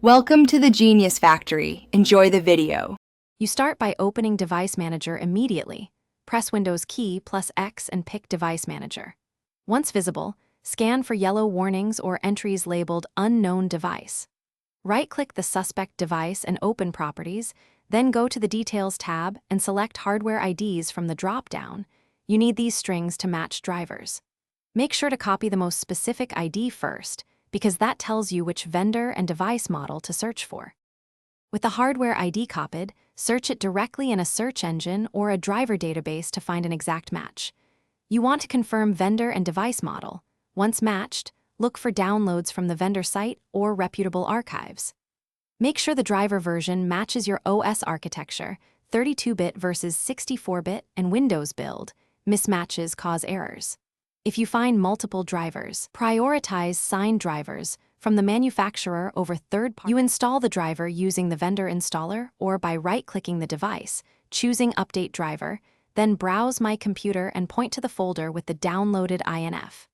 Welcome to the Genius Factory. Enjoy the video. You start by opening Device Manager immediately. Press Windows key plus X and pick Device Manager. Once visible, scan for yellow warnings or entries labeled Unknown Device. Right-click the suspect device and open Properties, then go to the Details tab and select Hardware IDs from the drop-down. You need these strings to match drivers. Make sure to copy the most specific ID first, because that tells you which vendor and device model to search for. With the hardware ID copied, search it directly in a search engine or a driver database to find an exact match. You want to confirm vendor and device model. Once matched, look for downloads from the vendor site or reputable archives. Make sure the driver version matches your OS architecture, 32-bit versus 64-bit, and Windows build. Mismatches cause errors. If you find multiple drivers, prioritize signed drivers from the manufacturer over third-party. You install the driver using the vendor installer or by right-clicking the device, choosing Update Driver, then browse My Computer and point to the folder with the downloaded INF.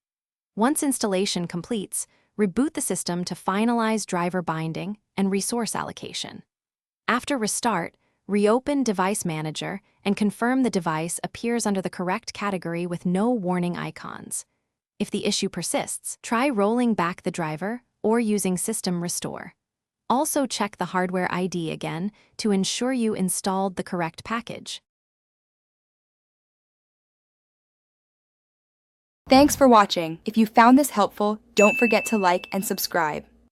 Once installation completes, reboot the system to finalize driver binding and resource allocation. After restart, reopen Device Manager and confirm the device appears under the correct category with no warning icons. If the issue persists, try rolling back the driver or using System Restore. Also check the hardware ID again to ensure you installed the correct package. Thanks for watching. If you found this helpful, don't forget to like and subscribe.